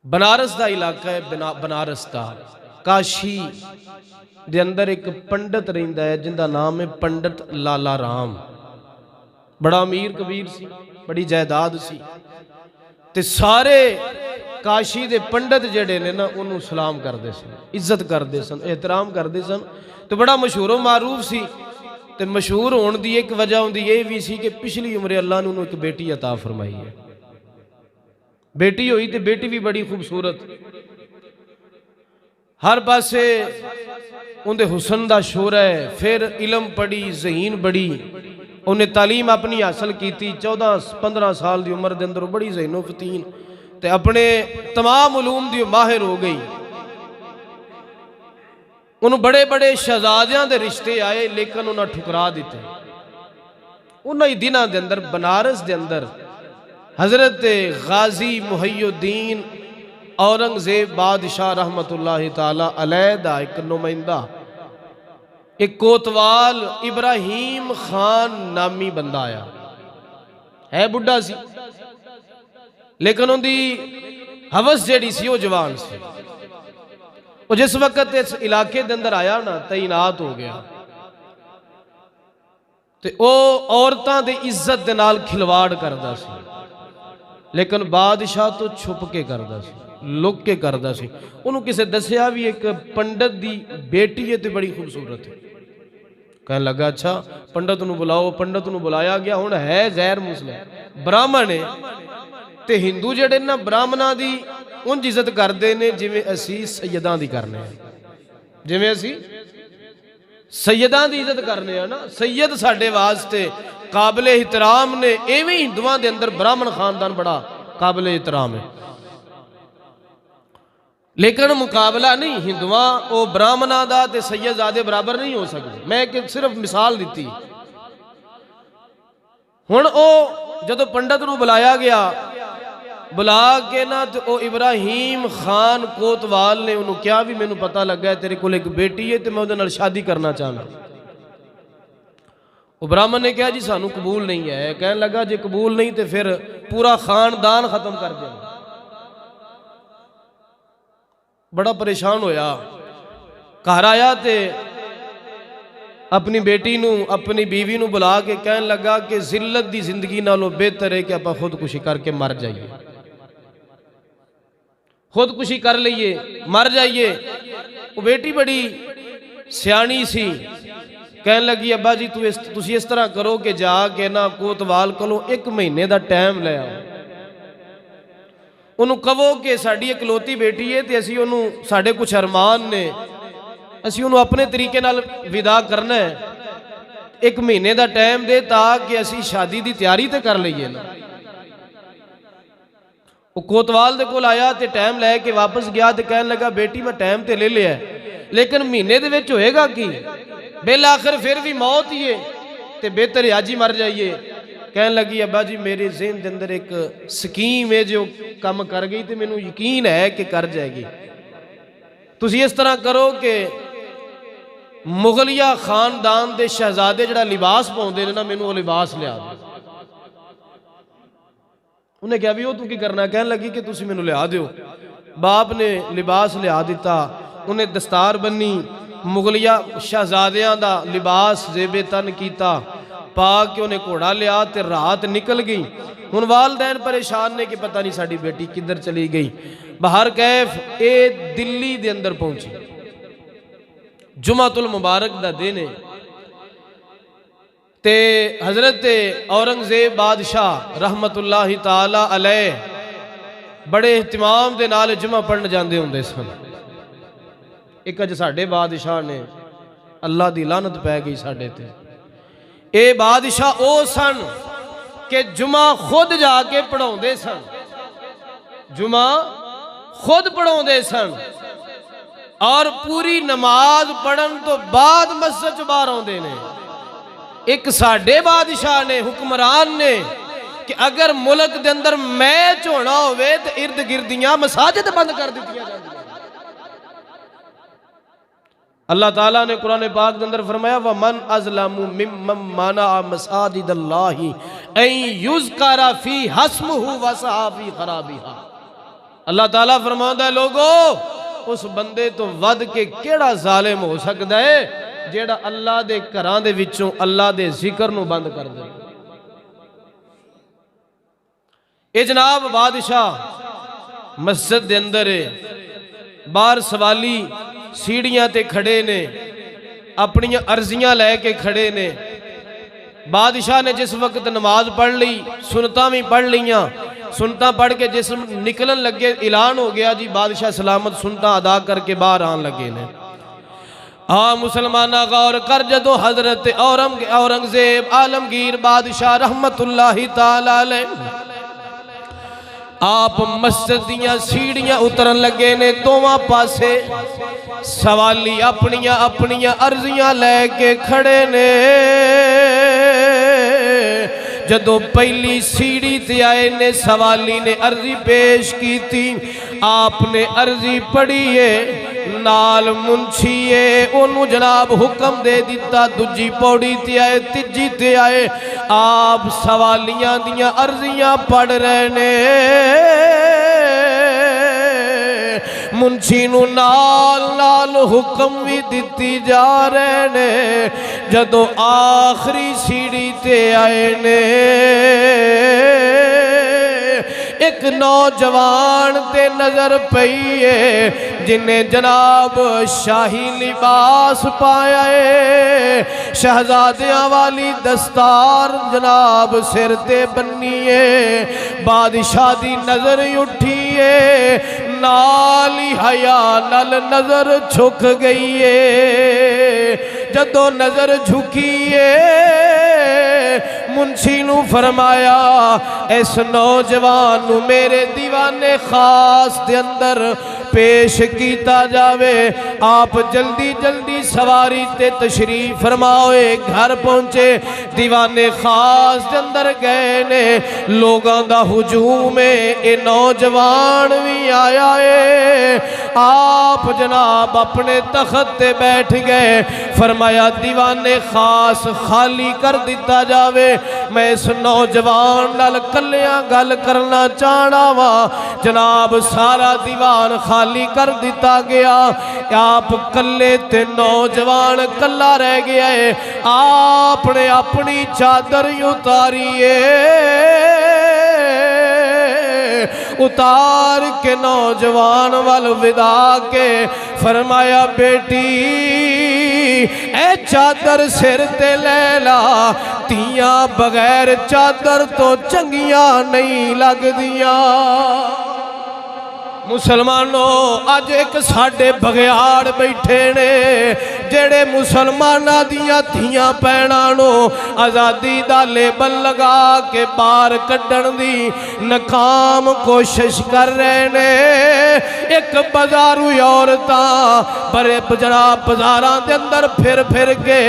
बनारस का इलाका है, बनारस का काशी दे अंदर एक पंडित रहिंदा है जिंदा नाम है पंडित लाला राम। बड़ा अमीर कबीर सी, बड़ी जायदाद सी ते सारे काशी दे पंडित जेडे ने ना उन्होंने सलाम करते सन, इज्जत करते सन, एहतराम करते सन। तो बड़ा मशहूर मारूफ सी। ते मशहूर होने की एक वजह उनकी यह भी सी कि पिछली उम्र अल्लाह ने उन्होंने एक बेटी अता फरमाई है। बेटी हुई तो बेटी भी बड़ी खूबसूरत, हर पासे उनके हुसन का शोर है। फिर इलम पढ़ी, ज़हीन बड़ी, उन्हें तालीम अपनी हासिल की। 14-15 साल की उम्र के अंदर बड़ी ज़हीनो फतीन ते अपने तमाम उलूम की माहिर हो गई। उन्होंने बड़े बड़े शहजादियों के रिश्ते आए लेकिन उन्हें ठुकरा दिते। उन्हीं दिनों के अंदर बनारस के अंदर हजरत गाजी मुहय्युद्दीन औरंगजेब बादशाह रहमतुल्लाहि ताला अलैह दा एक नुमाइंदा, एक कोतवाल इब्राहिम खान नामी बंदा आया है। बुढ़ा सी लेकिन उनकी हवस जेड़ी सी वो जवान सी। वो जिस वक्त इस इलाके के अंदर आया ना तैनात हो गया ते वो औरतां दी इज्जत दे नाल खिलवाड़ करदा सी, लेकिन बादशाह तो छुप के करदा सी, लुक के करदा सी। उन्होंने किसी दसिया भी एक पंडित दी बेटी है तो बड़ी खूबसूरत है। कहने लगा अच्छा पंडित नूं बुलाओ। पंडित नूं बुलाया गया। हुण है गैर मुस्लिम ब्राह्मण है ते हिंदू जेडे ना ब्राह्मणा दी उंज इज्जत करते हैं जिवें असी सैयदां दी करने, जिवें असी सैयदां दी इज्जत करने ना। सैयद साडे वास्ते काबिले एहतराम ने, एवं हिंदुओं के अंदर ब्राह्मण खानदान बड़ा काबिले एहतराम है। लेकिन मुकाबला नहीं हिंदुआ वो ब्राह्मणा दा ते सैयदजादे बराबर नहीं हो सकते। मैं एक सिर्फ मिसाल दी। हुण ओ जदों पंडित नूं बुलाया गया, बुला के ना तो ओ इब्राहिम खान कोतवाल ने उन्होंने क्या भी मैनू पता लगा तेरे को एक बेटी है तो मैं उहदे नाल शादी करना चाहना। वो ब्राह्मण ने कहा जी सानू कबूल नहीं है। कहने लगा जे कबूल नहीं तो फिर पूरा खानदान खत्म कर देना। बड़ा परेशान होया, घर आया ते अपनी बेटी नू अपनी बीवी नू बुला के कहने लगा कि जिल्लत दी जिंदगी नालों बेहतर है कि आप खुदकुशी करके मर जाइए, खुदकुशी कर लीए मर जाइए। वो बेटी बड़ी सियाणी सी, कहने लगी अब्बा जी तुसी इस तरह करो कि जाके ना कोतवाल कोलों 1 महीने का टाइम ले आओ। उन्होंने कहो कि साड़ी इकलौती बेटी है तो असी उन्होंने साढ़े कुछ अरमान ने, असी उन्होंने अपने तरीके नाल विदा करना है। 1 महीने का टाइम दे ताकि असी शादी की तैयारी तो कर लीए ना। वो कोतवाल दे कोल आया तो टाइम लैके वापस गया तो कहने लगा बेटी मैं टाइम तो ले लिया लेकिन महीने दे विच होएगा की, बिल आखिर फिर भी मौत ही है तो बेहतर है आज ही मर जाइए। कहने लगी अब्बा जी मेरे ज़हन के अंदर एक स्कीम है जो काम कर गई तो मैनू यकीन है कि कर जाएगी। तुसी इस तरह करो कि मुगलिया खानदान के शहजादे जिहड़ा लिबास पाउंदे ने ना मैनू वो लिबास लिया दो। उन्हें कहा भी वो तू की करना। कहने लगी कि तुसी मैनू लिया दो। बाप ने लिबास लिया दिता, उन्हें दस्तार बन्नी, मुगलिया शहजादियां दा लिबास जेबे तन किया, पा के उन्हें घोड़ा लिया तो रात निकल गई। हुण वालदैन परेशान ने कि पता नहीं साड़ी बेटी किधर चली गई। बाहर कैफ ए दिल्ली दे अंदर पहुंची। जुमातुल मुबारक दा दिन है ते हजरत औरंगजेब बादशाह रहमतुल्लाहि ताला अलैह बड़े एहतमाम दे नाल जुमा पढ़न जाते होंदे सन। एक अज साडे बादशाह ने अल्लाह दी लानत पै गई साडे ते। ए बादशाह ओ सन कि जुमा खुद जाके पढ़ाउंदे सन, जुमा खुद पढ़ाउंदे सन और पूरी नमाज पढ़न तो बाद मस्जिद च बाहर आउंदे ने। एक साडे बादशाह ने हुक्मरान ने कि अगर मुल्क के अंदर मैच होना होवे तो इर्द गिर्दियां मसाजिद बंद कर दी जाती। अल्लाह ताला ने कुरान पाक के अंदर फरमाया वमन अज़लमु मिम्मन मना मसाजिदल्लाहि अन युज़करा फी हस्मुहु व सआ फी खराबिहा। अल्लाह ताला फरमांदा है लोगो उस बंदे तो वध के केड़ा जालिम हो सकता है जेड़ा अल्लाह दे घरां दे विचों अल्लाह दे जिक्र नूं बंद कर दे। ये जनाब बादशाह मस्जिद दे अंदर है, बाहर सवाली सीढ़ियां ते खड़े ने, अपनी अर्जियां लैके खड़े ने। बादशाह ने जिस वक्त नमाज पढ़ ली, सुनता भी पढ़ लियां, सुनता पढ़ के जिस निकलन लगे ऐलान हो गया जी बादशाह सलामत, सुनता अदा करके बाहर आन लगे ने। हाँ मुसलमाना गौर कर, जदों हजरत औरंगजेब आलमगीर बादशाह रहमतुल्लाहि ताला अलैह आप मस्जिद दियां सीढ़ियां उतरन लगे ने, दोवां पासे सवाली अपनियां अपनियां अर्जियां लैके खड़े ने। जदों पहली सीढ़ी ते आए ने सवाली ने अर्जी पेश की थी, आपने अर्जी पढ़ी है नाल मुंशीए ओनू जनाब हुक्म दे दिता। दूजी पौड़ी ते आए, तीजी ते आए, आप सवालियां दियां अर्जियां पढ़ रहे ने। मुंशी नू नाल नाल हुक्म भी दिती जा रहे ने। जदों आखिरी सीढ़ी ते आए ने एक नौजवान ते नजर पई है जिन्हें जनाब शाही लिबास पाया है, शहजादियां वाली दस्तार जनाब सिर ते बन्नी है। बादशाह दी नजर उठी है, नाल ही हया नाल नजर झुक गई है। जदों नजर झुकी है मुंशी नू फरमाया इस नौजवान नू मेरे दीवाने खास दे अंदर पेश किया जावे। आप जल्दी जल्दी सवारी ते तशरीफ फरमाओ। घर पहुंचे, दीवाने खास के अंदर गए ने, लोगों का हुजूम है, ये नौजवान भी आया है। आप जनाब अपने तख्त ते बैठ गए, फरमाया दीवाने खास खाली कर दिता जावे, मैं इस नौजवान नाल कल्लियां गल करना चाहना वा। जनाब सारा दीवान खाली कर दिता गया, आप कल्ले ते नौजवान कल्ला रह गया है। आपने अपनी चादर उतारी उतार के नौजवान वाल विदा के फरमाया बेटी ए चादर सिर ते ले ला, तियां बगैर चादर तो चंगियां नहीं लगदियां। मुसलमानों अज एक साडे बघियाड़ बैठे ने जेड़े मुसलमाना दियां धियां भैणां नूं आज़ादी दा लेबल लगा के बाहर कड्ढण दी नाकाम कोशिश कर रहे ने। एक बाजारू औरतां बड़े जनाब बाजारां दे अंदर फिर फिर के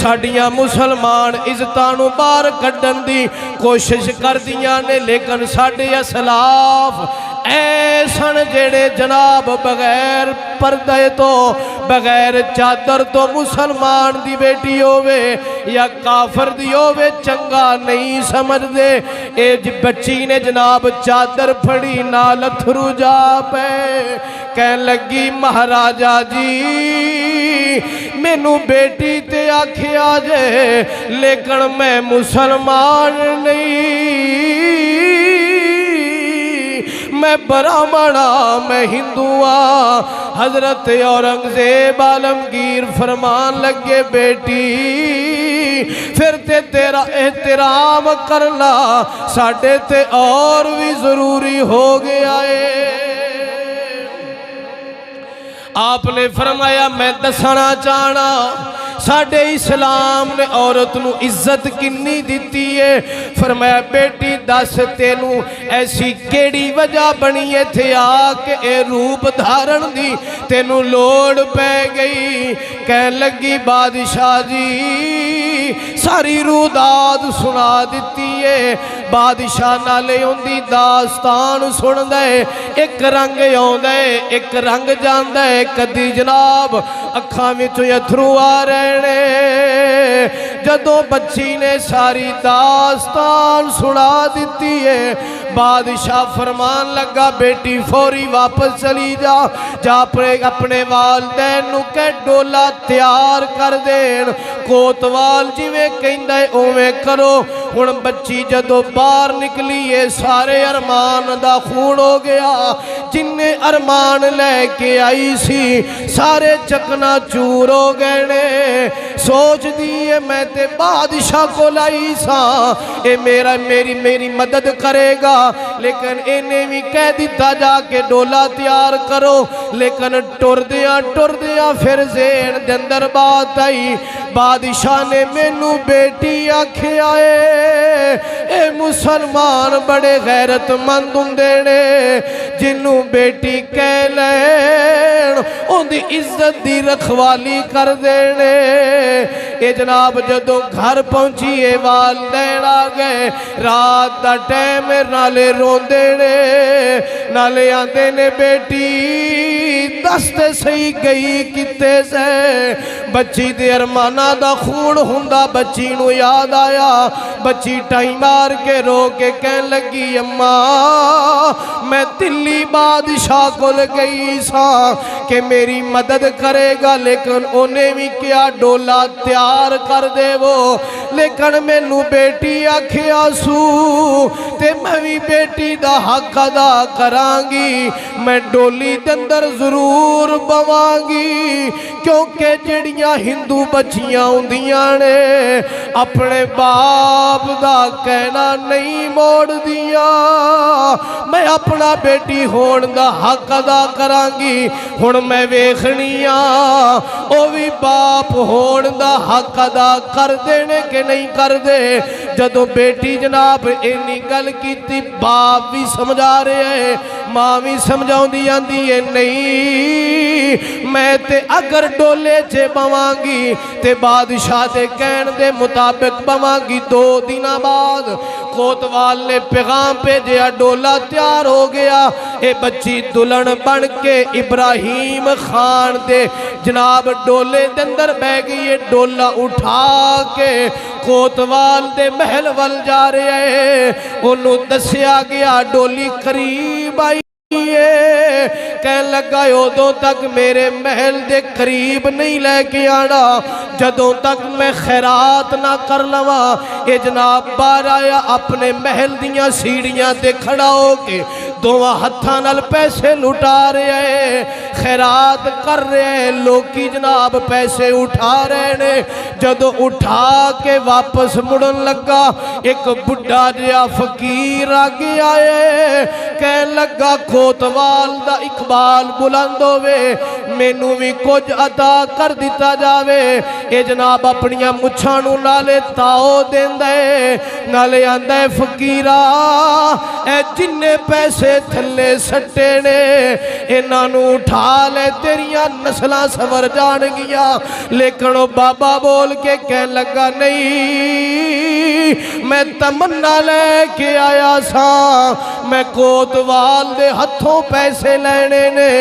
साडियां मुसलमान इज्जतां नूं बाहर कड्ढण दी कोशिश करदियां ने, लेकिन साडे असलाफ ऐसन जेड़े जनाब बगैर पर्दे तो बगैर चादर तो मुसलमान दी बेटी होवे या काफर दी होवे चंगा नहीं समझदे। ए बच्ची ने जनाब चादर फड़ी नाल अथरू जा पे, कह लगी महाराजा जी मैनू बेटी ते आखिया जे लेकिन मैं मुसलमान नहीं, मैं ब्राह्मणा मैं हिंदुआ। हजरत औरंगजेब आलमगीर फरमान लगे बेटी फिर ते तेरा एहतराम करना साडे ते और भी जरूरी हो गया है। आपने फरमाया मैं दसना चाहना साडे इस्लाम ने औरत नू इज्जत किन्नी दिती है। फरमाया बेटी दस तेनू ऐसी केड़ी वजह बनी इत्थे आके ए रूप धारण दी तेनू लोड़ पै गई। कह लगी बादशाह जी सारी रूदाद सुना दिती है, बादशाह नाले उनकी दास्तान सुन दे, एक रंग आउंदा है एक रंग जांदा है, कदी जनाब अखां विचों अथरू आ रहे ने। जदों बच्ची ने सारी दास्तान सुना दिती है बादशाह फरमान लगा बेटी फौरी वापस चली जा अपने वालदैन नूं कह डोला तैयार कर देन। कोतवाल जिवें कहंदा है उवें करो। हुण बच्ची जदों बाहर निकली है सारे अरमान दा खून हो गया। जिन्ने अरमान लैके आई सी सारे चकना चूर हो गए ने। सोच दी है मैं ते बादशाह को लाई सा ये मेरी मदद करेगा, लेकिन इन्हें भी कह दिता जाके डोला तैयार करो। लेकिन टुरदियां फिर ज़ेहन दे अंदर बात आई। बादशाह ने मैनू बेटी आखिया ए मुसलमान बड़े गैरतमंद हुंदे ने, जिन्नू बेटी कह लैन उनकी इज्जत दी रखवाली कर देने। ये जनाब जदों घर पहुंची वालदैन आ गए। रात का टाइम नाले रोंदे ने नाले आंदे ने बेटी दस ते सही गई किते से। बच्ची दे अरमाना दा खून हुंदा बच्ची नू याद आया। बच्ची टाइम मार के रो के कहन लगी अम्मा मैं दिल्ली बादशाह को गई सा कि मेरी मदद करेगा, लेकिन उन्हें भी क्या डोला तैयार कर देवो। लेकिन मैनू बेटी आखिया सू ते मैं भी बेटी दा हक अदा करांगी। मैं डोली दे अंदर जरूर बवांगी, क्योंकि जड़ियां हिंदू बच्चियां हुंदियां ने अपने बाप दा कहना नहीं मोड़ दिया। मैं अपना बेटी होण दा हक अदा करांगी। हुण मैं वेखनिया ओ भी बाप होण दा हक अदा कर देने के नहीं कर दे। जदों बेटी जनाब इन्नी गल कीती बाप भी समझा रहा है, मां भी समझाउंदी आंदी है नहीं मैं ते अगर डोले च बवांगी ते बादशाह दे कहण दे मुताबिक बवांगी। 2 दिन बाद कोतवाल ने पैगाम भेजा डोला तैयार हो गया। ये बच्ची दुल्हन बन के इब्राहिम खान दे जनाब डोले दे अंदर बह गई है। डोला उठा के कोतवाल दे महल वल जा रहा है। उन्हों दसिया गया डोली करीब आई कह लगा उदों तक मेरे महल दे करीब नहीं लेके आना जदों तक मैं खैरात ना कर लवा। ये जनाब बाहर आया अपने महल दियां सीढ़ियां ते खड़ा हो के दोवां हत्थां नाल पैसे लुटा रहे है, खैरात कर रहे है। लोकी जनाब पैसे उठा रहे ने। जदों उठा के वापस मुड़न लगा एक बुढ़ा जिहा फकीर आगे आए कह लगा कोतवाल दा इकबाल बुलंद होवे, मैनू भी कुछ अदा कर दिता जावे। ये जनाब अपनियां मुछां नू नाले ताओ देंदा है नाले आंदा है फकीरा ए जिन्ने पैसे थले सट्टे ने इन्हां नू उठा ले तेरियां नस्लां सवर जाणगियां। लेकिन ओ बाबा बोल के कह लगा नहीं मैं तमन्ना लेके आया सा, मैं कोतवाल दे हथों पैसे लेने ने।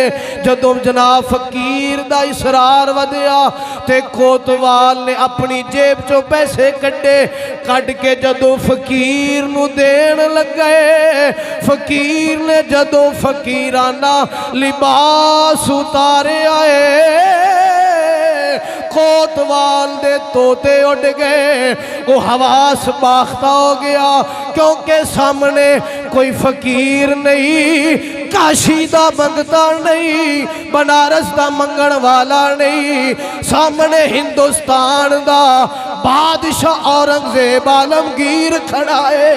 जदों जनाब फकीर दा इसरार वधिया ते कोतवाल ने अपनी जेब चों पैसे कढ़ के जदों फकीर नू देण लगे, फकीर ने जदों फकीराना लिबास उतारे आए कोतवाल दे तोते उड़ गए। वो हवास बाख्ता हो गया क्योंकि सामने कोई फकीर नहीं, काशी दा मंगता नहीं, बनारस दा मंगण वाला नहीं, सामने हिंदुस्तान दा बादशाह औरंगजेब आलमगीर खड़ा है।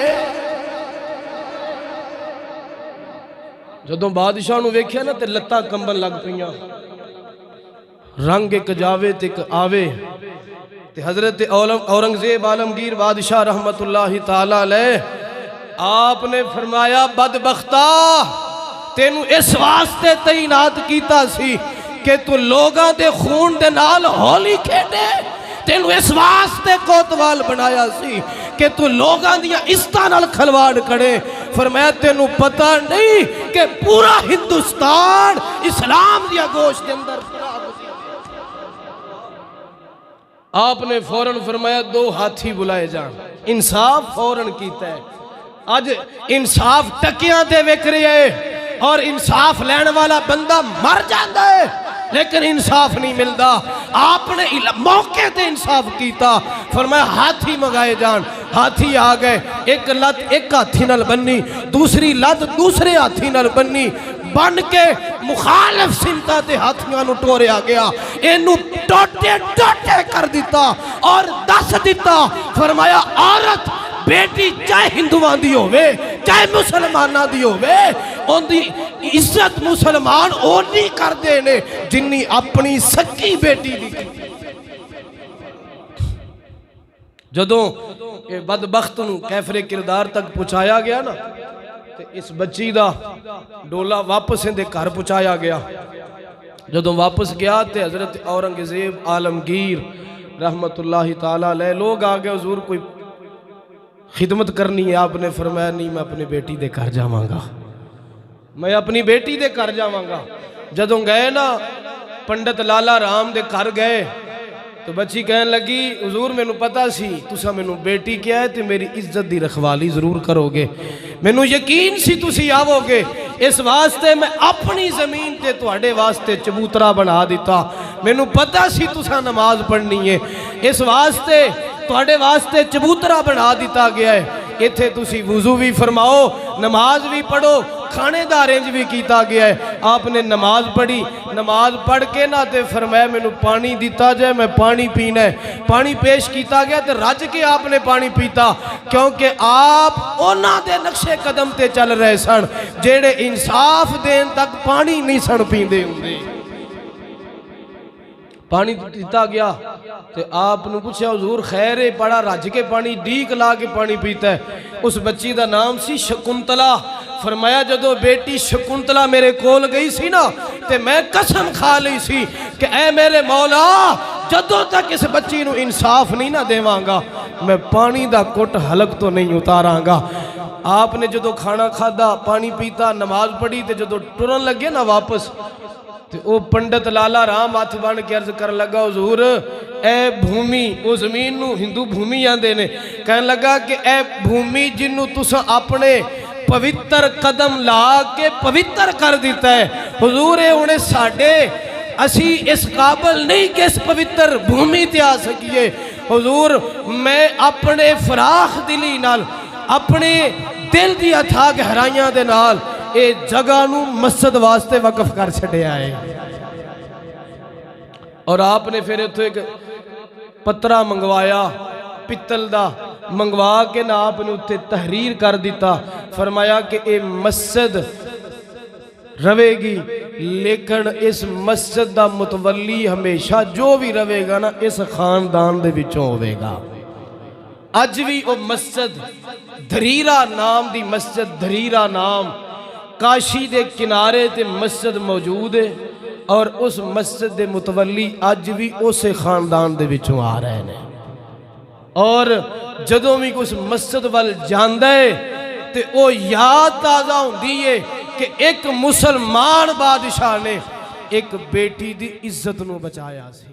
जदों बादशाह नूं वेख्या ना ते लत्तां कंबन लग पईयां। रंग एक जावे ते एक आवे ते हजरत औरंगजेब आलमगीर बादशाह रहमतुल्लाहि ताला अलैह आपने फरमाया बदबख्ता तेनू इस वास्ते तैनात कीता सी कि तू लोगां दे खून दे नाल होली खेडे। तेनू इस वास्ते कोतवाल बनाया सी कि तू लोगां दियां इज्जतां नाल खलवाड़ करे। फरमाया तेनू पता नहीं कि पूरा हिंदुस्तान इस्लाम दिया गोश्त के अंदर आपने फौरन फरमाया 2 हाथी बुलाए जान। इंसाफ फौरन कीता है। अज इंसाफ टकियां ते विक रहा है और इंसाफ लैण वाला बंदा मर जाता है, लेकिन इंसाफ नहीं मिलता। आपने मौके ते इंसाफ किया, फरमाया हाथी मंगाए जान। हाथी आ गए, एक लत एक हाथी नाल बन्नी, दूसरी लत दूसरे हाथी नाल बन्नी, बन के मुखालिफ सिमता ते हाथियों नूं टोरिया गया। इनू टोटे टोटे कर दिता और दस दिता, फरमाया औरत बेटी चाहे हिंदुआं दी होवे चाहे मुसलमानां दी होवे, उनकी इज्जत मुसलमान ओनी करते ने जिन्नी अपनी सच्ची बेटी दी। जदों ये बदबख्त नूं कैफरे किरदार तक पहुंचाया गया ना, ते इस बच्ची दा डोला वापस इहदे घर पहुंचाया गया। जदों वापस गया तो हजरत औरंगजेब आलमगीर रहमतुल्लाहि ताला अलैह लोग आ गए, हुजूर कोई खिदमत करनी है। आपने फरमाया नहीं, मैं अपनी बेटी दे घर जावांगा, मैं अपनी बेटी दे घर जावांगा। जदों गए ना पंडित लाला राम दे घर गए तो बच्ची कहन लगी, हुजूर मैनू पता सी तुसा मैनू बेटी क्या है तो मेरी इज्जत दी रखवाली जरूर करोगे, मैनू यकीन सी तुसी आवोगे, इस वास्ते मैं अपनी जमीन ते तुहाडे वास्ते चबूतरा बना दिता। मैनू पता सी तुसा नमाज पढ़नी है, इस वास्ते तुहाडे वास्ते चबूतरा बना दिता गया है। इत्थे तुसी वुजू भी फरमाओ, नमाज भी पढ़ो, खाने का अरेंज भी किया गया है। आपने नमाज पढ़ी, नमाज पढ़ के ना ते फरमाया मैनू पानी दिता जाए, मैं पानी पीना है। पानी पेश किया गया तो रज के आपने पानी पीता, क्योंकि आप उन्हां दे नक्शे कदम ते चल रहे सन जेड़े इंसाफ देन तक पानी नहीं सन पींदे हुंदे। पानी दिता गया तो आपने पूछा, हुजूर खैर है, बड़ा रज के पानी डीक ला के पानी पीता है। उस बच्ची का नाम सी शकुंतला। फरमाया जदों बेटी शकुंतला मेरे कोल गई सी ना, ते मैं कसम खा ली सी कि ऐ मेरे मौला, जदों तक इस बच्ची नूं इंसाफ नहीं ना देवांगा मैं पानी दा कुट हलक तो नहीं उतारांगा। आपने जदों खाना खादा, पानी पीता, नमाज पढ़ी, तो जदों टुरन लगे ना वापस, तो वो पंडित लाला राम हथ बन के अर्ज कर लगा, हुजूर ए भूमि, वो जमीन नूं हिंदू भूमि आंदे ने, कहन लगा कि ए भूमि जिन्नू तुस अपने पवित्र कदम ला के पवित्र कर दिता है, हुजूर ए हुणे साडे असी इस काबिल नहीं कि इस पवित्र भूमि ते आ सकीए। हुजूर मैं अपने फराख दिली नाल, अपने दिल दी अथाह गहराइयां दे नाल ये जगह नूं मस्जिद वास्ते वकफ कर छड़िया है। और आपने फिर इत्थों एक पत्रा मंगवाया पित्तल दा, मंगवा के ना आपने उत्ते तहरीर कर दिता। फरमाया कि ये मस्जिद रवेगी, लेकिन इस मस्जिद दा मुतवली हमेशा जो भी रवेगा ना इस खानदान दे विचों होवेगा। अज भी वो मस्जिद धरीरा नाम दी मस्जिद, धरीरा नाम काशी दे किनारे ते मस्जिद मौजूद है, और उस मस्जिद दे मुतवली अज भी उस खानदान दे विचों आ रहे हैं। और जदों भी उस मस्जिद वाल जांदा है ते ओ याद ताज़ा होंदी है कि एक मुसलमान बादशाह ने एक बेटी दी इज्जत नूं बचाया सी।